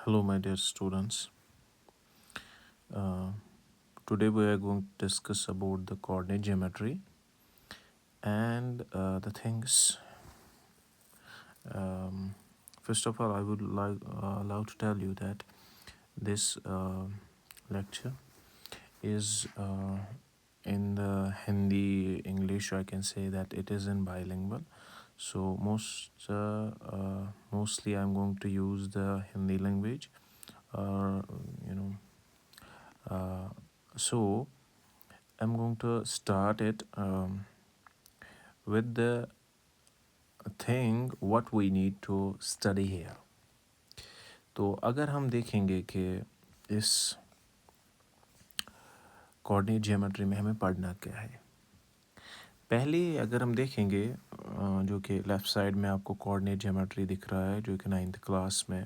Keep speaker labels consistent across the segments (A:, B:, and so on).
A: Hello, my dear students. Uh, Today we are going to discuss about the coordinate geometry and the things. Um, First of all, I would like to tell you that this lecture is in the Hindi English. I can say that it is in bilingual. So mostly I'm going to use the Hindi language, or you know. Uh, so I'm going to start it with the thing what we need to study here. तो अगर हम देखेंगे कि इस coordinate geometry में हमें पढ़ना क्या है, पहले अगर हम देखेंगे जो कि लेफ़्ट साइड में आपको कोऑर्डिनेट ज्योमेट्री दिख रहा है, जो कि 9th क्लास में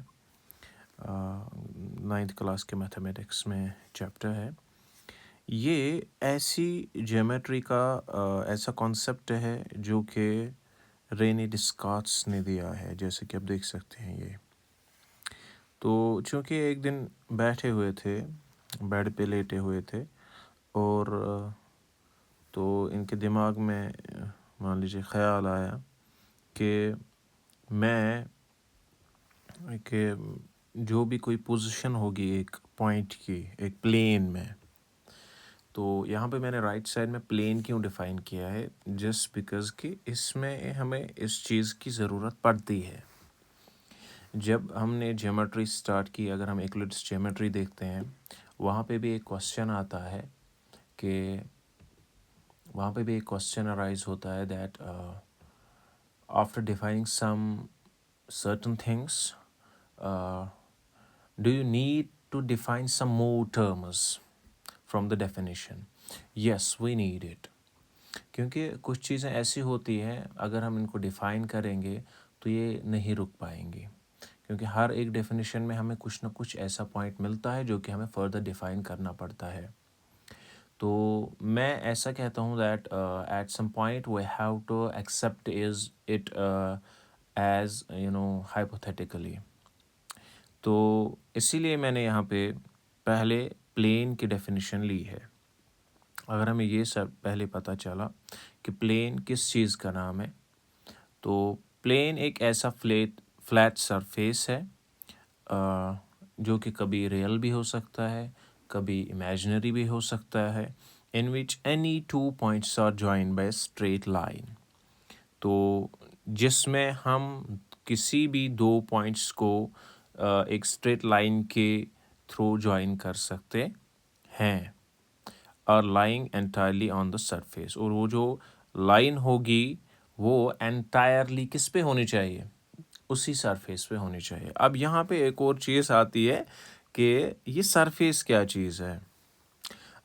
A: 9th क्लास के मैथमेटिक्स में चैप्टर है। ये ऐसी ज्योमेट्री का ऐसा कॉन्सेप्ट है जो कि रेने डिस्कार्ट्स ने दिया है, जैसे कि आप देख सकते हैं ये। तो चूँकि एक दिन बैठे हुए थे, बेड पे लेटे हुए थे, और तो इनके दिमाग में मान लीजिए ख़्याल आया कि मैं कि जो भी कोई पोजीशन होगी एक पॉइंट की एक प्लेन में, तो यहाँ पे मैंने राइट साइड में प्लेन क्यों डिफ़ाइन किया है, जस्ट बिकॉज़ कि इसमें हमें इस चीज़ की ज़रूरत पड़ती है। जब हमने ज्योमेट्री स्टार्ट की, अगर हम यूक्लिड्स ज्योमेट्री देखते हैं, वहाँ पे भी एक क्वेश्चन आता है कि वहाँ पे भी एक क्वेश्चन अराइज होता है that after defining some certain things do you need to define some more terms from the definition. Yes, we need it, क्योंकि कुछ चीज़ें ऐसी होती हैं अगर हम इनको डिफ़ाइन करेंगे तो ये नहीं रुक पाएंगी, क्योंकि हर एक डेफिनेशन में हमें कुछ ना कुछ ऐसा पॉइंट मिलता है जो कि हमें फर्दर डिफ़ाइन करना पड़ता है। तो मैं ऐसा कहता हूँ that at some point we have to accept is it as hypothetically. तो इसीलिए मैंने यहाँ पे पहले प्लेन की डेफिनेशन ली है। अगर हमें ये सब पहले पता चला कि प्लेन किस चीज़ का नाम है, तो प्लेन एक ऐसा फ्लैट सरफेस है जो कि कभी रियल भी हो सकता है, कभी इमेजिनरी भी हो सकता है, in which any two points are joined by straight line. तो जिसमें हम किसी भी दो पॉइंट्स को एक स्ट्रेट लाइन के थ्रू जॉइन कर सकते हैं, are lying entirely on the surface. और वो जो लाइन होगी वो एंटायरली किस पे होनी चाहिए, उसी सरफेस पे होनी चाहिए। अब यहाँ पे एक और चीज़ आती है कि ये सरफेस क्या चीज़ है।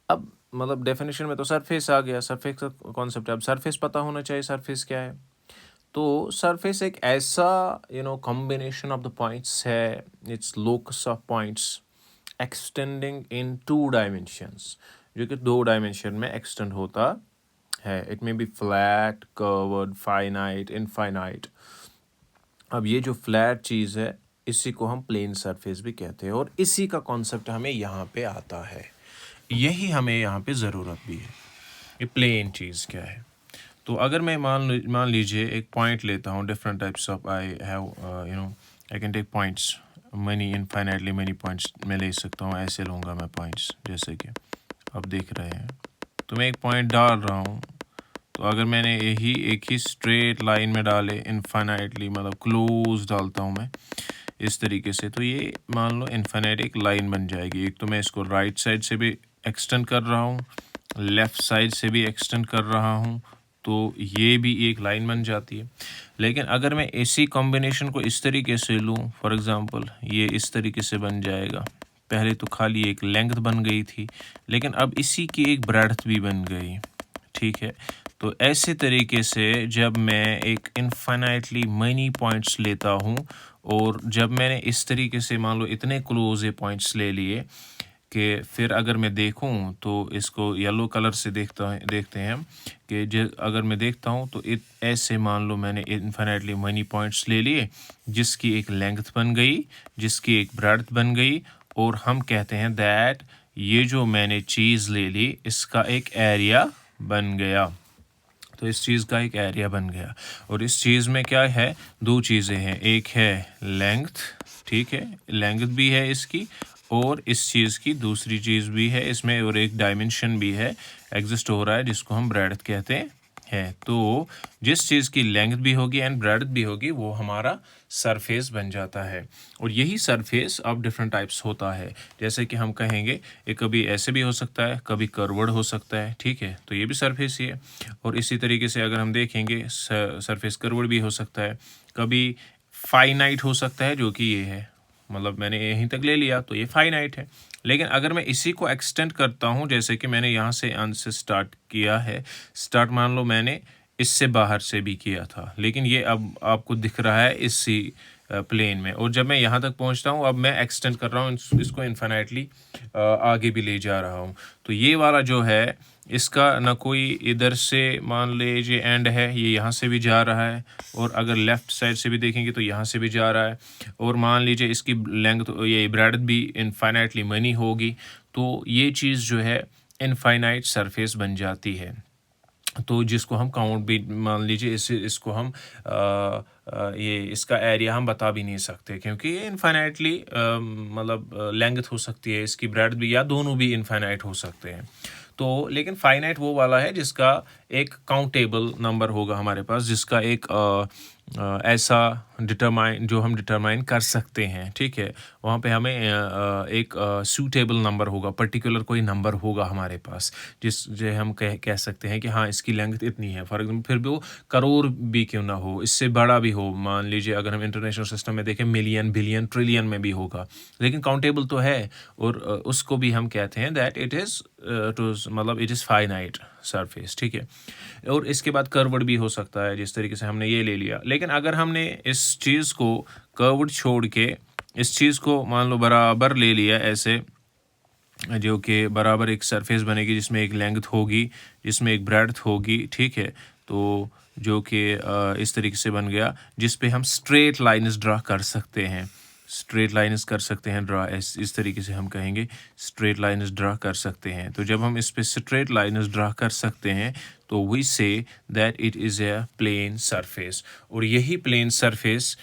A: अब मतलब डेफिनेशन में तो सरफेस आ गया, सरफेस का कॉन्सेप्ट है। अब सरफेस पता होना चाहिए सरफेस क्या है। तो सरफेस एक ऐसा कॉम्बिनेशन ऑफ द पॉइंट्स है, it's locus of points extending in 2 dimensions, जो कि 2 डायमेंशन में एक्सटेंड होता है। It may be flat, curved, finite, infinite. अब ये जो फ्लैट चीज़ है इसी को हम प्लेन सरफेस भी कहते हैं, और इसी का कॉन्सेप्ट हमें यहाँ पे आता है। यही हमें यहाँ पे ज़रूरत भी है, ये प्लेन चीज़ क्या है। तो अगर मैं मान लीजिए एक पॉइंट लेता हूँ, different types of I have I can take points many infinitely many points मैं ले सकता हूँ। ऐसे लूँगा मैं पॉइंट्स, जैसे कि आप देख रहे हैं। तो मैं एक पॉइंट डाल रहा हूँ, तो अगर मैंने एक ही स्ट्रेट लाइन में डाले इनफाइनाइटली, मतलब क्लोज डालता हूँ मैं इस तरीके से, तो ये मान लो इनफाइनाइट एक लाइन बन जाएगी। एक तो मैं इसको राइट साइड से भी एक्सटेंड कर रहा हूँ, लेफ़्ट साइड से भी एक्सटेंड कर रहा हूँ, तो ये भी एक लाइन बन जाती है। लेकिन अगर मैं इसी कॉम्बिनेशन को इस तरीके से लूँ, फॉर एग्ज़ाम्पल ये इस तरीके से बन जाएगा। पहले तो खाली एक लेंथ बन गई थी, लेकिन अब इसी की एक ब्रेड्थ भी बन गई, ठीक है। तो ऐसे तरीके से जब मैं एक इनफाइनाइटली मनी पॉइंट्स लेता हूँ, और जब मैंने इस तरीके से मान लो इतने क्लोज ये पॉइंट्स ले लिए कि फिर अगर मैं देखूं तो इसको येलो कलर से देखते हैं कि अगर मैं देखता हूं तो ऐसे मान लो मैंने इन्फिनेटली मनी पॉइंट्स ले लिए, जिसकी एक लेंथ बन गई, जिसकी एक ब्रेड्थ बन गई, और हम कहते हैं दैट ये जो मैंने चीज़ ले ली इसका एक एरिया बन गया। तो इस चीज़ का एक एरिया बन गया, और इस चीज़ में क्या है, दो चीज़ें हैं, एक है लेंथ, ठीक है, लेंथ भी है इसकी, और इस चीज़ की दूसरी चीज़ भी है इसमें, और एक डायमेंशन भी है एग्जिस्ट हो रहा है जिसको हम ब्रेड्थ कहते हैं। तो जिस चीज़ की लेंथ भी होगी एंड ब्रेड्थ भी होगी वो हमारा सरफेस बन जाता है। और यही सरफेस अब डिफरेंट टाइप्स होता है, जैसे कि हम कहेंगे ये कभी ऐसे भी हो सकता है, कभी कर्व्ड हो सकता है, ठीक है, तो ये भी सरफेस ही है। और इसी तरीके से अगर हम देखेंगे सरफेस कर्व्ड भी हो सकता है, कभी फाइनाइट हो सकता है, जो कि ये है, मतलब मैंने यहीं तक ले लिया तो ये फाइनाइट है। लेकिन अगर मैं इसी को एक्सटेंड करता हूँ, जैसे कि मैंने यहाँ से अंत से स्टार्ट किया है, स्टार्ट मान लो मैंने इससे बाहर से भी किया था, लेकिन ये अब आपको दिख रहा है इसी प्लेन में, और जब मैं यहाँ तक पहुँचता हूँ अब मैं एक्सटेंड कर रहा हूँ इसको इन्फिनेटली आगे भी ले जा रहा हूँ। तो ये वाला जो है इसका ना कोई इधर से मान लीजिए एंड है, ये यहाँ से भी जा रहा है, और अगर लेफ़्ट साइड से भी देखेंगे तो यहाँ से भी जा रहा है, और मान लीजिए इसकी लेंथ ये ब्रेड्थ भी इनफाइनाइटली मनी होगी, तो ये चीज़ जो है इनफाइनाइट सरफेस बन जाती है। तो जिसको हम काउंट भी मान लीजिए इसको हम ये इसका एरिया हम बता भी नहीं सकते, क्योंकि ये इनफाइनाइटली मतलब लेंथ हो सकती है इसकी, ब्रेड्थ भी, या दोनों भी इनफाइनाइट हो सकते हैं। तो लेकिन फाइनाइट वो वाला है जिसका एक काउंटेबल नंबर होगा हमारे पास, जिसका एक ऐसा जो हम डिटरमाइन कर सकते हैं, ठीक है, वहाँ पे हमें एक सूटेबल नंबर होगा, पर्टिकुलर कोई नंबर होगा हमारे पास, जो हम कह सकते हैं कि हाँ इसकी लेंथ इतनी है। फॉर एग्जाम्पल फिर भी वो करोड़ भी क्यों ना हो, इससे बड़ा भी हो, मान लीजिए अगर हम इंटरनेशनल सिस्टम में देखें मिलियन, बिलियन, ट्रिलियन में भी होगा, लेकिन काउंटेबल तो है, और उसको भी हम कहते हैं दैट इट इज़ मतलब इट इज़ फाइनाइट सरफेस, ठीक है। और इसके बाद कर्व्ड भी हो सकता है, जिस तरीके से हमने ये ले लिया। लेकिन अगर हमने इस चीज़ को कर्व्ड छोड़ के इस चीज़ को मान लो बराबर ले लिया ऐसे, जो कि बराबर एक सरफेस बनेगी जिसमें एक लेंथ होगी, जिसमें एक ब्रेड्थ होगी, ठीक है, तो जो कि इस तरीके से बन गया, जिस पे हम स्ट्रेट लाइन्स ड्रा कर सकते हैं, स्ट्रेट लाइन्स कर सकते हैं ड्रा, इस तरीके से हम कहेंगे स्ट्रेट लाइन्स ड्रा कर सकते हैं। तो जब हम इस पे स्ट्रेट लाइन्स ड्रा कर सकते हैं तो we say that it is a plane surface. और यही प्लेन सरफेस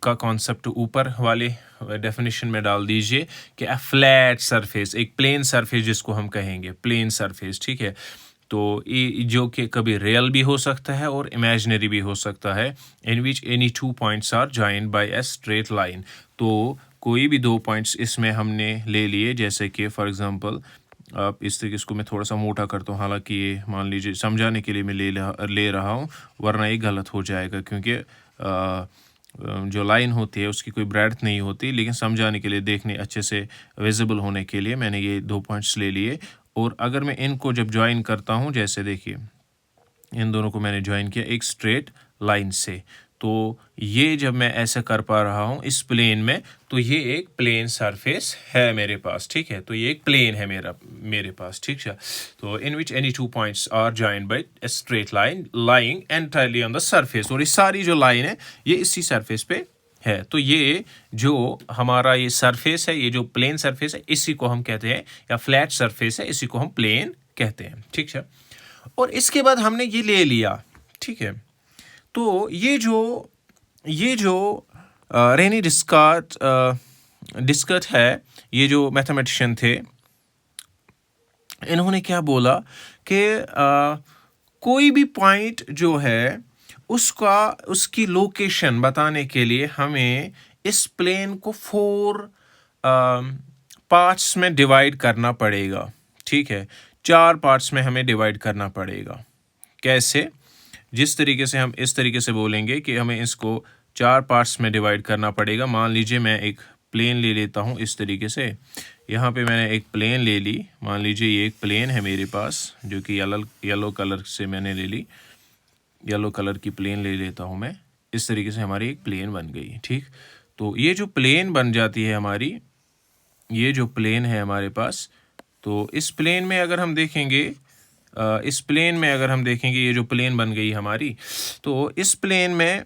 A: का कॉन्सेप्ट ऊपर वाले डेफिनेशन में डाल दीजिए कि अ फ्लैट सरफेस, एक प्लेन सरफेस जिसको हम कहेंगे प्लेन सरफेस, ठीक है। तो ये जो कि कभी रियल भी हो सकता है और इमेजिनरी भी हो सकता है, in which any two points are joined by a straight line. तो कोई भी दो पॉइंट्स इसमें हमने ले लिए, जैसे कि फॉर एग्जांपल आप इस तरीके इसको मैं थोड़ा सा मोटा करता हूँ, हालांकि ये मान लीजिए समझाने के लिए मैं ले रहा हूँ, वरना ये गलत हो जाएगा, क्योंकि जो लाइन होती है उसकी कोई ब्रेड्थ नहीं होती, लेकिन समझाने के लिए, देखने अच्छे से विजिबल होने के लिए मैंने ये दो पॉइंट्स ले लिए। और अगर मैं इनको जब ज्वाइन करता हूँ, जैसे देखिए इन दोनों को मैंने ज्वाइन किया एक स्ट्रेट लाइन से, तो ये जब मैं ऐसा कर पा रहा हूँ इस प्लेन में, तो ये एक प्लेन सरफेस है मेरे पास, ठीक है। तो ये एक प्लेन है मेरे पास, ठीक है। तो in which any two points are joined by a straight line lying entirely on the surface. और ये सारी जो लाइन है ये इसी सरफेस पे है। तो ये जो हमारा ये सरफेस है, ये जो प्लेन सरफेस है, इसी को हम कहते हैं, या फ्लैट सरफेस है, इसी को हम प्लेन कहते हैं, ठीक है। और इसके बाद हमने ये ले लिया, ठीक है। तो ये जो रेनी डिस्कट है, ये जो मैथमेटिशियन थे, इन्होंने क्या बोला कि कोई भी पॉइंट जो है उसकी लोकेशन बताने के लिए हमें इस प्लेन को 4 पार्ट्स में डिवाइड करना पड़ेगा, ठीक है। 4 पार्ट्स में हमें डिवाइड करना पड़ेगा। कैसे? जिस तरीके से हम इस तरीके से बोलेंगे कि हमें इसको 4 पार्ट्स में डिवाइड करना पड़ेगा। मान लीजिए मैं एक प्लेन ले लेता हूँ इस तरीके से, यहाँ पे मैंने एक प्लेन ले ली, मान लीजिए ये एक प्लेन है मेरे पास, जो कि येलो कलर से मैंने ले ली, येलो कलर की प्लेन ले लेता हूँ मैं, इस तरीके से हमारी एक प्लेन बन गई, ठीक। तो ये जो प्लेन बन जाती है हमारी, ये जो प्लेन है हमारे पास, तो इस प्लेन में अगर हम देखेंगे, ये जो प्लेन बन गई हमारी, तो इस प्लेन में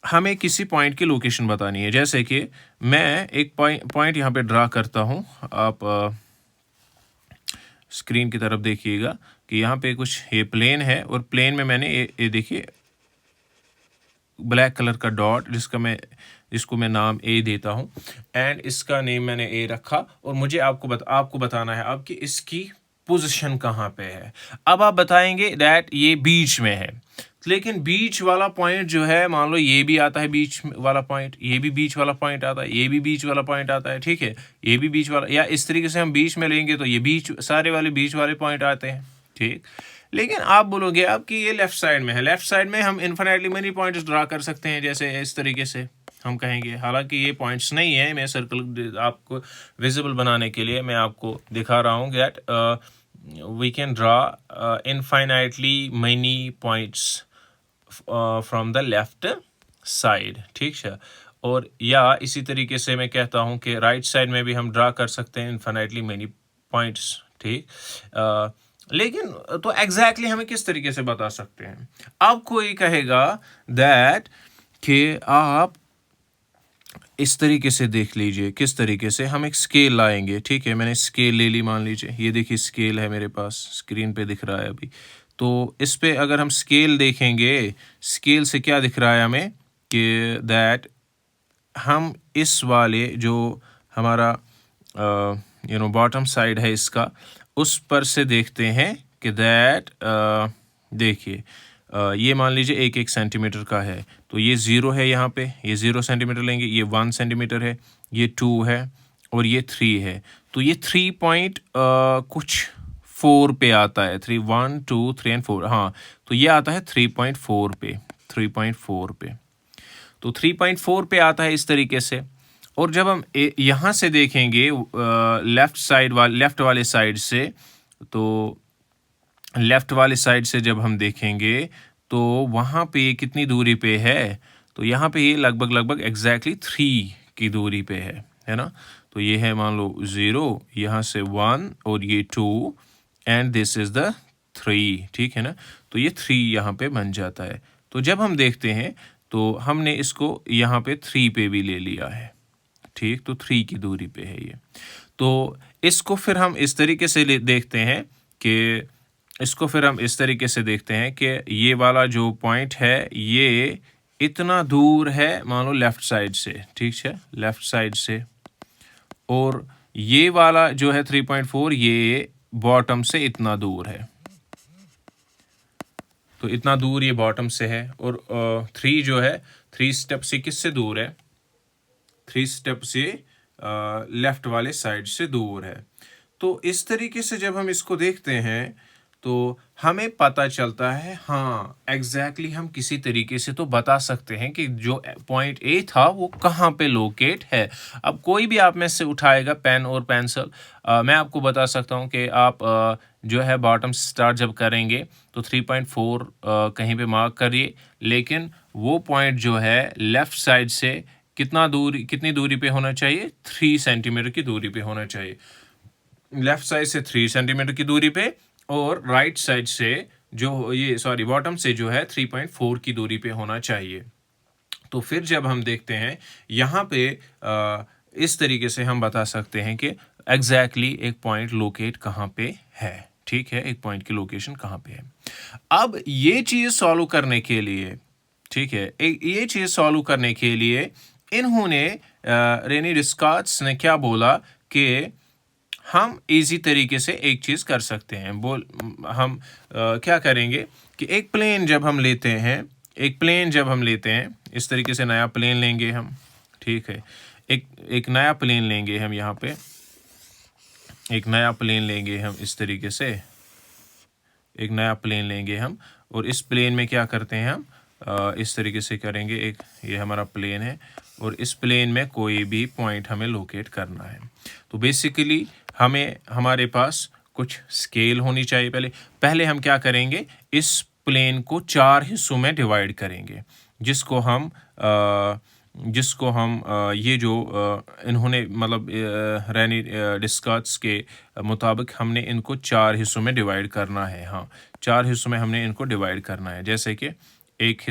A: हमें किसी पॉइंट की लोकेशन बतानी है। जैसे कि मैं एक पॉइंट यहाँ पे ड्रा करता हूँ, आप स्क्रीन की तरफ देखिएगा कि यहाँ पे कुछ ये प्लेन है, और प्लेन में मैंने ये देखिए ब्लैक कलर का डॉट, जिसको मैं नाम ए देता हूँ, एंड इसका नेम मैंने ए रखा, और मुझे आपको बताना है अब कि इसकी पोजीशन कहाँ पे है। अब आप बताएंगे दैट ये बीच में है, लेकिन बीच वाला पॉइंट जो है, मान लो ये भी आता है बीच वाला पॉइंट, ये भी बीच वाला पॉइंट आता है, ये भी बीच वाला पॉइंट आता है, ठीक है, ये भी बीच वाला, या इस तरीके से हम बीच में लेंगे तो ये सारे वाले बीच वाले पॉइंट आते हैं, ठीक। लेकिन आप बोलोगे अब कि ये लेफ्ट साइड में है, लेफ्ट साइड में हम इन्फिनिटली मेनी पॉइंट्स ड्रा कर सकते हैं, जैसे इस तरीके से हम कहेंगे। हालांकि ये पॉइंट्स नहीं है, मैं सर्कल आपको विजिबल बनाने के लिए मैं आपको दिखा रहा हूँ that we can draw infinitely many points from the left side, ठीक है। और या इसी तरीके से मैं कहता हूँ कि राइट साइड में भी हम ड्रा कर सकते हैं इनफाइनाइटली मेनी पॉइंट्स, ठीक। लेकिन तो एग्जैक्टली हमें किस तरीके से बता सकते हैं। अब कोई कहेगा दैट कि आप इस तरीके से देख लीजिए, किस तरीके से हम एक स्केल लाएंगे, ठीक है। मैंने स्केल ले ली, मान लीजिए ये देखिए स्केल है मेरे पास, स्क्रीन पे दिख रहा है अभी। तो इस पे अगर हम स्केल देखेंगे, स्केल से क्या दिख रहा है हमें कि दैट हम इस वाले जो हमारा बॉटम साइड है इसका, उस पर से देखते हैं कि दैट देखिए ये मान लीजिए 1 सेंटीमीटर का है, तो ये 0 है, यहाँ पे ये 0 सेंटीमीटर लेंगे, ये 1 सेंटीमीटर है, ये 2 है, और ये 3 है। तो ये 3 पॉइंट कुछ 4 पे आता है, 3 1 2 3 एंड 4, हाँ, तो ये आता है 3.4 पे, 3.4 पे, तो 3.4 पे आता है इस तरीके से। और जब हम यहाँ से देखेंगे लेफ्ट वाले साइड से, तो लेफ्ट वाले साइड से जब हम देखेंगे तो वहाँ पे ये कितनी दूरी पे है, तो यहाँ पे ये लगभग एग्जैक्टली 3 की दूरी पे है ना। तो ये है मान लो 0, यहाँ से 1, और ये 2, एंड दिस इज द 3, ठीक है ना। तो ये 3 यहाँ पे बन जाता है। तो जब हम देखते हैं तो हमने इसको यहाँ पे 3 पे भी ले लिया है, ठीक, तो 3 की दूरी पे है ये। तो इसको फिर हम इस तरीके से देखते हैं कि ये वाला जो पॉइंट है ये इतना दूर है, मान लो लेफ्ट साइड से, ठीक है, लेफ्ट साइड से, और ये वाला जो है 3.4 ये बॉटम से इतना दूर है, तो इतना दूर ये बॉटम से है। और 3 जो है 3 स्टेप से किससे दूर है, 3 स्टेप से लेफ्ट वाले साइड से दूर है। तो इस तरीके से जब हम इसको देखते हैं तो हमें पता चलता है, हाँ एग्जैक्टली हम किसी तरीके से तो बता सकते हैं कि जो पॉइंट ए था वो कहाँ पे लोकेट है। अब कोई भी आप में से उठाएगा पेन और पेंसिल, मैं आपको बता सकता हूँ कि आप जो है बॉटम स्टार्ट जब करेंगे तो 3.4 कहीं पे मार्क करिए, लेकिन वो पॉइंट जो है लेफ्ट साइड से कितनी दूरी पे होना चाहिए, 3 सेंटीमीटर की दूरी पे होना चाहिए, लेफ्ट साइड से 3 सेंटीमीटर की दूरी पे, और राइट साइड से बॉटम से जो है 3.4 की दूरी पे होना चाहिए। तो फिर जब हम देखते हैं यहाँ पे इस तरीके से हम बता सकते हैं कि एग्जैक्टली एक पॉइंट लोकेट कहाँ पे है, ठीक है, एक पॉइंट की लोकेशन कहाँ पे है। अब ये चीज़ सॉल्व करने के लिए, ठीक है, ये चीज़ सॉल्व करने के लिए इन्होंने रेनी डिस्कार्ड्स ने क्या बोला कि हम इजी तरीके से एक चीज़ कर सकते हैं। हम क्या करेंगे कि एक प्लेन जब हम लेते हैं इस तरीके से नया प्लेन लेंगे हम, ठीक है, एक नया प्लेन लेंगे हम, यहाँ पे एक नया प्लेन लेंगे हम, इस तरीके से एक नया प्लेन लेंगे हम, और इस प्लेन में क्या करते हैं हम इस तरीके से करेंगे, ये हमारा प्लेन है, और इस प्लेन में कोई भी पॉइंट हमें लोकेट करना है। तो बेसिकली हमारे पास कुछ स्केल होनी चाहिए। पहले हम क्या करेंगे, इस प्लेन को 4 हिस्सों में डिवाइड करेंगे, जिसको हम जिसको हम ये जो इन्होंने मतलब रेनी डिस्कार्ड्स के मुताबिक हमने इनको 4 हिस्सों में डिवाइड करना है। हाँ, 4 हिस्सों में हमने इनको डिवाइड करना है। जैसे कि एक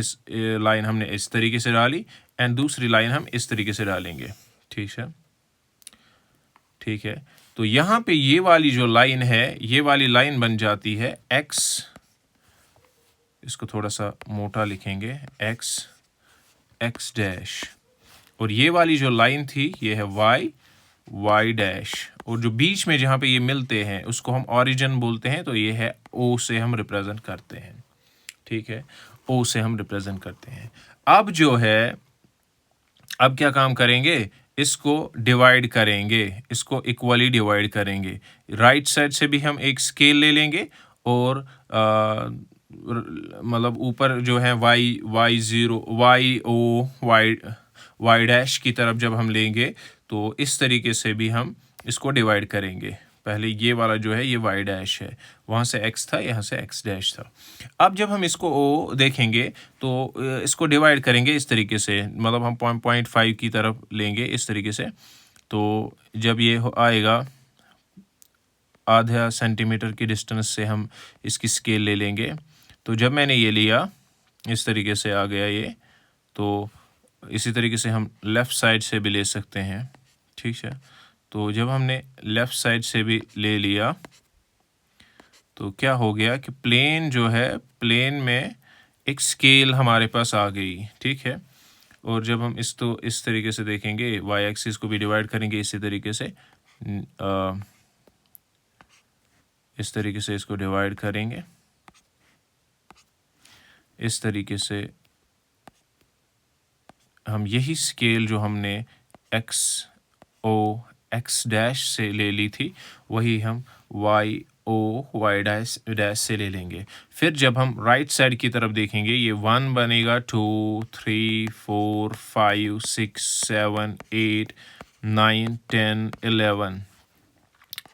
A: लाइन हमने इस तरीके से डाली एंड दूसरी लाइन हम इस तरीके से डालेंगे। ठीक है। तो यहाँ पे ये वाली जो लाइन है, ये वाली लाइन बन जाती है x, इसको थोड़ा सा मोटा लिखेंगे, x डैश, और ये वाली जो लाइन थी ये है y डैश, और जो बीच में जहाँ पे ये मिलते हैं उसको हम ओरिजिन बोलते हैं, तो ये है o से हम रिप्रेजेंट करते हैं। ठीक है, o से हम रिप्रेजेंट करते हैं। अब जो है, अब क्या काम करेंगे, इसको डिवाइड करेंगे, इसको इक्वली डिवाइड करेंगे। राइट साइड से भी हम एक स्केल ले लेंगे और मतलब ऊपर जो है y डैश की तरफ जब हम लेंगे तो इस तरीके से भी हम इसको डिवाइड करेंगे। पहले ये वाला जो है ये y डैश है, वहाँ से x था, यहाँ से x डैश था। अब जब हम इसको o देखेंगे तो इसको डिवाइड करेंगे इस तरीके से, मतलब हम 0.5 की तरफ लेंगे इस तरीके से। तो जब ये आएगा आधा सेंटीमीटर की डिस्टेंस से हम इसकी स्केल ले लेंगे। तो जब मैंने ये लिया इस तरीके से आ गया ये, तो इसी तरीके से हम लेफ़्ट साइड से भी ले सकते हैं। ठीक है, तो जब हमने लेफ़्ट साइड से भी ले लिया तो क्या हो गया कि प्लेन जो है, प्लेन में एक स्केल हमारे पास आ गई। ठीक है, और जब हम इसको इस तरीके से देखेंगे, y एक्सिस को भी डिवाइड करेंगे इसी तरीके से, इस तरीके से इसको डिवाइड करेंगे, इस तरीके से हम यही स्केल जो हमने x डैश से ले ली थी वही हम y डैश से ले लेंगे। फिर जब हम राइट साइड की तरफ देखेंगे, ये 1 बनेगा, 2 3 4 5 6 7 8 9 10 11,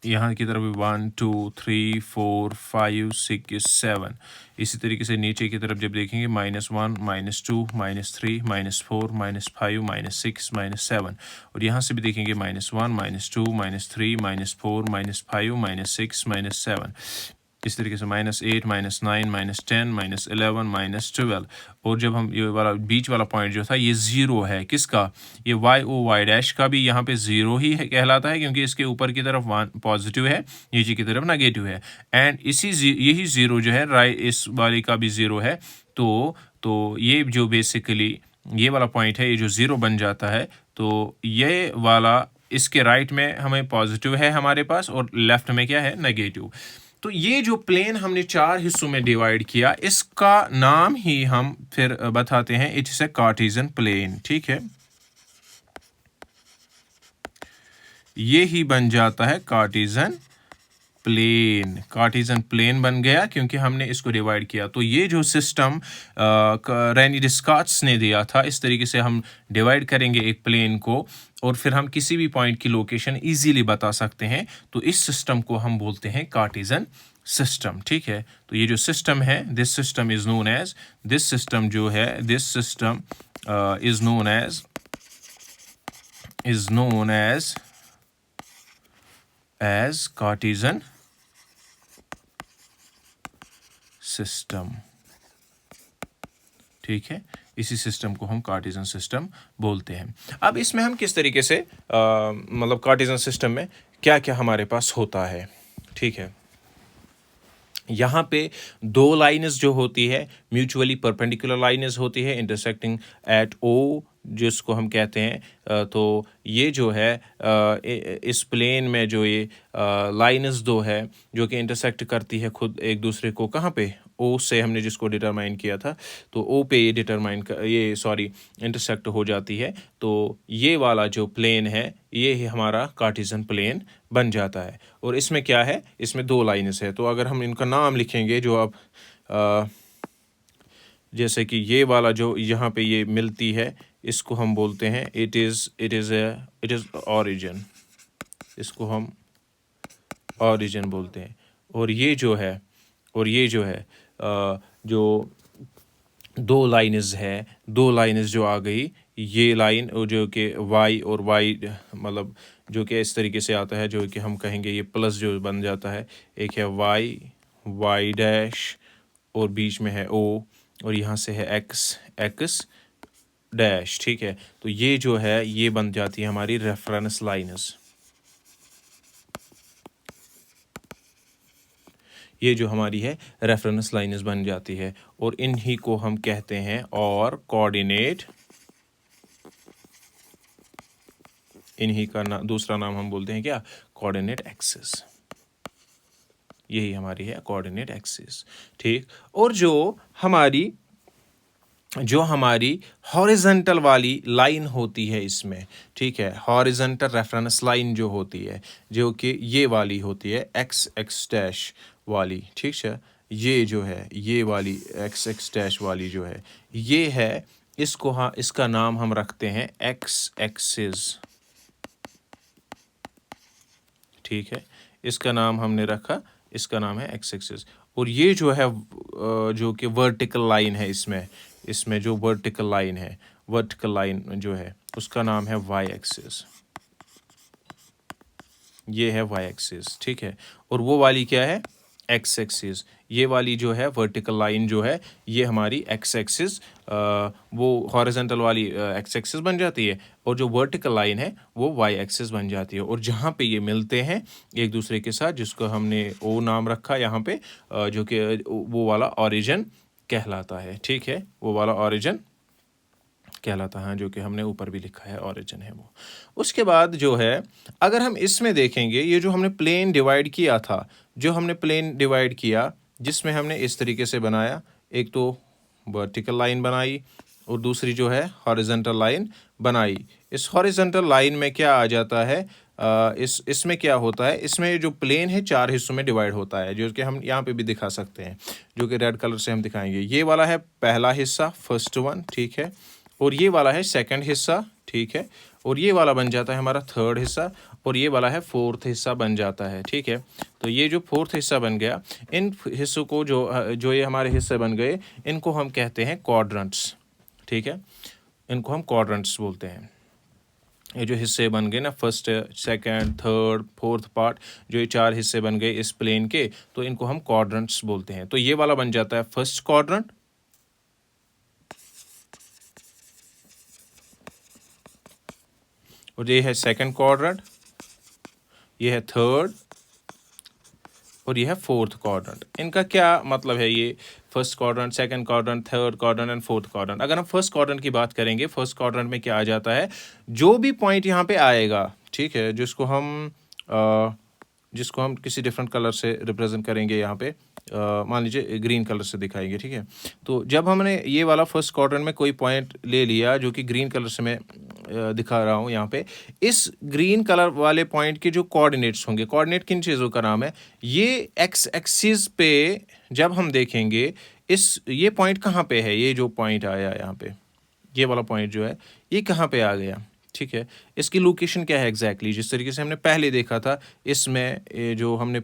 A: यहाँ की तरफ 1 2 3 4 5 6 7। इसी तरीके से नीचे की तरफ जब देखेंगे, -1 -2 -3 -4 -5 -6 -7, और यहाँ से भी देखेंगे -1 -2 -3 -4 -5 -6 -7। इस तरीके से -8 -9 -10 -11 -12, और जब हम ये वाला बीच वाला पॉइंट जो था ये 0 है, किसका, ये y डैश का भी यहाँ पे 0 ही है कहलाता है, क्योंकि इसके ऊपर की तरफ 1 पॉजिटिव है, नीचे की तरफ नेगेटिव है। एंड यही 0 जो है राइट इस वाले का भी 0 है। तो ये जो बेसिकली ये वाला पॉइंट है, ये जो 0 बन जाता है, तो ये वाला इसके राइट में हमें पॉजिटिव है हमारे पास, और लेफ्ट में क्या है, नेगेटिव। तो ये जो प्लेन हमने 4 हिस्सों में डिवाइड किया, इसका नाम ही हम फिर बताते हैं, it is a Cartesian plane. ठीक है, ये ही बन जाता है कार्टेशियन प्लेन। कार्टेशियन प्लेन बन गया क्योंकि हमने इसको डिवाइड किया। तो ये जो सिस्टम रेनी डिस्कार्ड्स ने दिया था, इस तरीके से हम डिवाइड करेंगे एक प्लेन को और फिर हम किसी भी पॉइंट की लोकेशन इजीली बता सकते हैं। तो इस सिस्टम को हम बोलते हैं कार्टेशियन सिस्टम। ठीक है, तो ये जो सिस्टम है, this system is known as, this system जो है, this system is known as Cartesian system. ठीक है, इसी सिस्टम को हम कार्टेशियन सिस्टम बोलते हैं। अब इसमें हम किस तरीके से मतलब कार्टेशियन सिस्टम में क्या क्या हमारे पास होता है। ठीक है, यहाँ पे 2 लाइन्स जो होती है, म्यूचुअली परपेंडिकुलर लाइन्स होती है इंटरसेक्टिंग एट O, जिसको हम कहते हैं। तो ये जो है इस प्लेन में जो ये लाइन्स 2 है जो कि इंटरसेक्ट करती है खुद एक दूसरे को, कहाँ पे, O से हमने जिसको डिटरमाइन किया था, तो O पे ये इंटरसेक्ट हो जाती है। तो ये वाला जो प्लेन है ये ही हमारा कार्टेशियन प्लेन बन जाता है। और इसमें क्या है, इसमें 2 लाइन्स है। तो अगर हम इनका नाम लिखेंगे, जो अब जैसे कि ये वाला जो यहाँ पे ये मिलती है, इसको हम बोलते हैं इट इज ऑरिजिन, इसको हम ऑरिजिन बोलते हैं। और ये जो है जो 2 लाइन्स है, 2 लाइन्स जो आ गई, ये लाइन जो कि वाई और वाई मतलब जो कि इस तरीके से आता है, जो कि हम कहेंगे ये प्लस जो बन जाता है, एक है वाई, वाई डैश और बीच में है ओ और यहाँ से है एक्स, एक्स डैश, ठीक है। तो ये जो है ये बन जाती है हमारी रेफरेंस लाइन्स। ये जो हमारी है रेफरेंस लाइन्स बन जाती है और इन्हीं को हम कहते हैं और कोऑर्डिनेट, इन्हीं का दूसरा नाम हम बोलते हैं क्या, कोऑर्डिनेट एक्सिस। यही हमारी है कोऑर्डिनेट एक्सिस, ठीक। और जो हमारी हॉरिजॉन्टल वाली लाइन होती है इसमें, ठीक है, हॉरिजॉन्टल रेफरेंस लाइन जो होती है, जो कि ये वाली होती है एक्स एक्स डैश वाली, ठीक है, ये जो है ये वाली एक्स एक्स डैश वाली जो है ये है, इसको हाँ इसका नाम हम रखते हैं एक्स एक्सिस, ठीक है, इसका नाम हमने रखा, इसका नाम है एक्स एक्सिस। और ये जो है जो कि वर्टिकल लाइन है इसमें जो वर्टिकल लाइन है, वर्टिकल लाइन जो है उसका नाम है वाई एक्सिस, ये है वाई एक्सिस, ठीक है। और वो वाली क्या है, एक्स एक्सिस। ये वाली जो है वर्टिकल लाइन जो है ये हमारी एक्स एक्सिस, वो हॉरिजॉन्टल वाली एक्स एक्सिस बन जाती है और जो वर्टिकल लाइन है वो वाई एक्सिस बन जाती है। और जहाँ पे ये मिलते हैं एक दूसरे के साथ, जिसको हमने ओ नाम रखा यहाँ पे, जो कि वो वाला ओरिजिन कहलाता है, ठीक है, वो वाला ओरिजिन कहलाता है, जो कि हमने ऊपर भी लिखा है ओरिजिन है वो। उसके बाद जो है अगर हम इसमें देखेंगे, ये जो हमने प्लेन डिवाइड किया था, जो हमने प्लेन डिवाइड किया जिसमें हमने इस तरीके से बनाया, एक तो वर्टिकल लाइन बनाई और दूसरी जो है हॉरिजॉन्टल लाइन बनाई। इस हॉरिजॉन्टल लाइन में क्या आ जाता है, इसमें क्या होता है, इसमें जो प्लेन है 4 हिस्सों में डिवाइड होता है, जो कि हम यहाँ पे भी दिखा सकते हैं, जो कि रेड कलर से हम दिखाएंगे। ये वाला है पहला हिस्सा, फर्स्ट वन, ठीक है, और ये वाला है सेकंड हिस्सा, ठीक है, और ये वाला बन जाता है हमारा थर्ड हिस्सा, और ये वाला है फोर्थ हिस्सा बन जाता है, ठीक है। तो ये जो फोर्थ हिस्सा बन गया, इन हिस्सों को जो ये हमारे हिस्से बन गए, इनको हम कहते हैं क्वाड्रेंट्स, ठीक है, इनको हम क्वाड्रेंट्स बोलते हैं। ये जो हिस्से बन गए ना, first second third fourth part, जो ये 4 हिस्से बन गए इस प्लेन के, तो इनको हम क्वाड्रेंट्स बोलते हैं। तो ये वाला बन जाता है फर्स्ट क्वाड्रेंट, और ये है सेकंड क्वाड्रेंट, ये है थर्ड, और ये है फोर्थ क्वाड्रेंट। इनका क्या मतलब है, ये first quadrant, second quadrant, third quadrant and fourth quadrant. अगर हम फर्स्ट क्वाड्रेंट की बात करेंगे, फर्स्ट क्वाड्रेंट में क्या आ जाता है, जो भी पॉइंट यहाँ पे आएगा, ठीक है, जिसको हम किसी डिफरेंट कलर से रिप्रेजेंट करेंगे, यहाँ पे मान लीजिए ग्रीन कलर से दिखाएंगे, ठीक है। तो जब हमने ये वाला फर्स्ट क्वाड्रेंट में कोई पॉइंट ले लिया जो कि ग्रीन कलर से मैं दिखा रहा हूँ यहाँ पे, इस ग्रीन कलर वाले पॉइंट के जो कोऑर्डिनेट्स होंगे, कोऑर्डिनेट किन चीज़ों का नाम है, ये एक्स एक्सिस पे जब हम देखेंगे ये पॉइंट कहाँ पे है, ये जो पॉइंट आया यहाँ पे, ये वाला पॉइंट जो है ये कहाँ पे आ गया, ठीक है, इसकी लोकेशन क्या है एग्जैक्टली, जिस तरीके से हमने पहले देखा था इसमें, जो हमने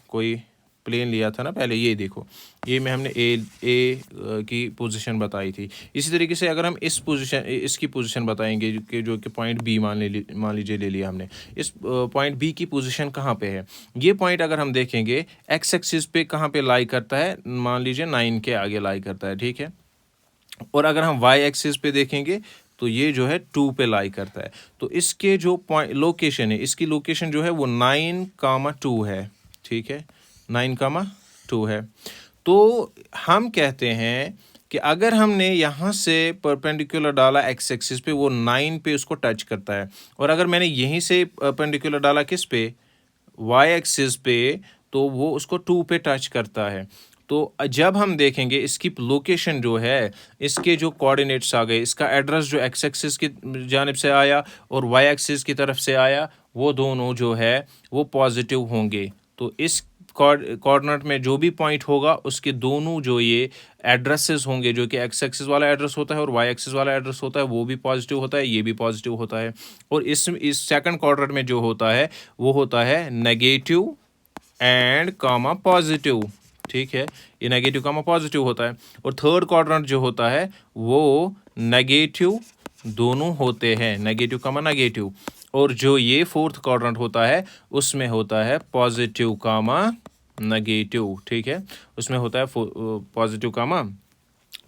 A: कोई प्लेन लिया था ना पहले, ये देखो, ये में हमने ए की पोजीशन बताई थी। इसी तरीके से अगर हम इसकी पोजीशन बताएंगे जो कि पॉइंट बी मान लीजिए ले लिया हमने, इस पॉइंट बी की पोजीशन कहाँ पे है, ये पॉइंट अगर हम देखेंगे एक्स एक्सिस पे कहाँ पे लाई करता है, मान लीजिए 9 के आगे लाई करता है, ठीक है। और अगर हम वाई एक्सिस पे देखेंगे तो ये जो है 2 पे लाई करता है। तो इसके जो पॉइंट लोकेशन है, इसकी लोकेशन जो है वो 9,2 है, ठीक है, 9,2 है। तो हम कहते हैं कि अगर हमने यहाँ से परपेंडिकुलर डाला एक्स एक्सिस पे, वो 9 पे उसको टच करता है, और अगर मैंने यहीं से परपेंडिकुलर डाला किस पे, वाई एक्सिस पे, तो वो उसको 2 पे टच करता है। तो जब हम देखेंगे इसकी लोकेशन जो है, इसके जो कोऑर्डिनेट्स आ गए, इसका एड्रेस जो एक्स एक्सिस की जानिब से आया और वाई एक्सिस की तरफ से आया, वो दोनों जो है वो पॉजिटिव होंगे। तो इस कोऑर्डिनेट में जो भी पॉइंट होगा उसके दोनों जो ये एड्रेसेस होंगे, जो कि एक्स एक्सिस वाला एड्रेस होता है और वाई एक्सिस वाला एड्रेस होता है, वो भी पॉजिटिव होता है, ये भी पॉजिटिव होता है। और इस सेकंड क्वाड्रेंट में जो होता है वो होता है नेगेटिव एंड कॉमा पॉजिटिव, ठीक है, ये नेगेटिव कॉमा पॉजिटिव होता है। और थर्ड क्वाड्रेंट जो होता है वो नेगेटिव दोनों होते हैं, नेगेटिव कामा नेगेटिव, और जो ये फोर्थ क्वाड्रेंट होता है उसमें होता है पॉजिटिव कामा नेगेटिव, ठीक है, उसमें होता है पॉजिटिव कामा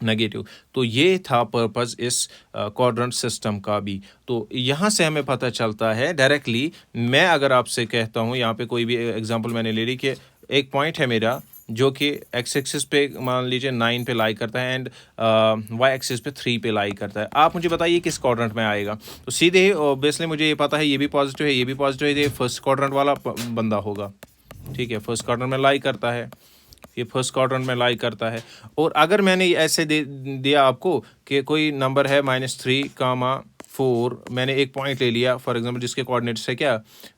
A: नेगेटिव। तो ये था पर्पस इस क्वाड्रेंट सिस्टम का भी। तो यहाँ से हमें पता चलता है डायरेक्टली, मैं अगर आपसे कहता हूँ, यहाँ पे कोई भी एग्जांपल मैंने ले ली कि एक पॉइंट है मेरा जो कि एक्स एक्सिस पे मान लीजिए 9 पे लाई करता है एंड वाई एक्सिस पे 3 पे लाई करता है, आप मुझे बताइए किस क्वाड्रेंट में आएगा। तो सीधे ही ऑब्वियसली मुझे ये पता है ये भी पॉजिटिव है, ये भी पॉजिटिव है, ये फर्स्ट क्वाड्रेंट वाला बंदा होगा, ठीक है, फर्स्ट क्वाड्रेंट में लाई करता है, ये फर्स्ट क्वाड्रेंट में लाई करता है। और अगर मैंने ऐसे दिया आपको कि कोई नंबर है -3, 4, मैंने एक पॉइंट ले लिया फॉर एग्जांपल जिसके कोऑर्डिनेट्स है क्या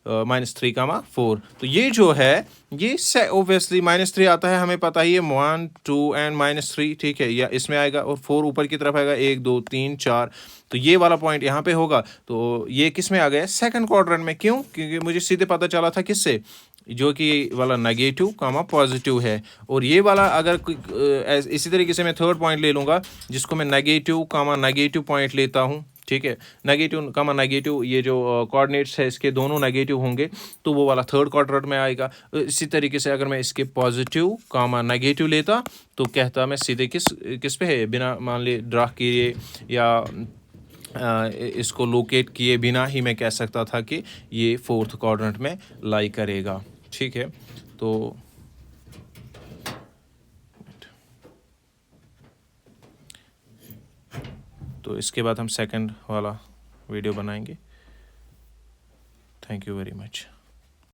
A: -3, 4, तो ये जो है ये ऑब्वियसली -3 आता है, हमें पता ही है 1, 2 एंड -3, ठीक है, या इसमें आएगा, और 4 ऊपर की तरफ आएगा, 1, 2, 3, 4, तो ये वाला पॉइंट यहाँ पे होगा। तो ये किस में आ गया, सेकंड क्वाड्रेंट में। क्यों? क्योंकि मुझे सीधे पता चला था किससे, जो कि वाला नेगेटिव कामा पॉजिटिव है। और ये वाला अगर इसी तरीके से मैं थर्ड पॉइंट ले लूँगा जिसको मैं नेगेटिव कामा नेगेटिव पॉइंट लेता हूँ, ठीक है, नेगेटिव कामा नेगेटिव, ये जो कोऑर्डिनेट्स है इसके दोनों नेगेटिव होंगे, तो वो वाला थर्ड क्वाड्रेंट में आएगा। इसी तरीके से अगर मैं इसके पॉजिटिव कामा नेगेटिव लेता तो कहता मैं सीधे किस पे है, बिना मान ली ड्रा किए या इसको लोकेट किए बिना ही मैं कह सकता था कि ये फोर्थ क्वाड्रेंट में लाई करेगा, ठीक है। तो इसके बाद हम सेकंड वाला वीडियो बनाएंगे। Thank you very much.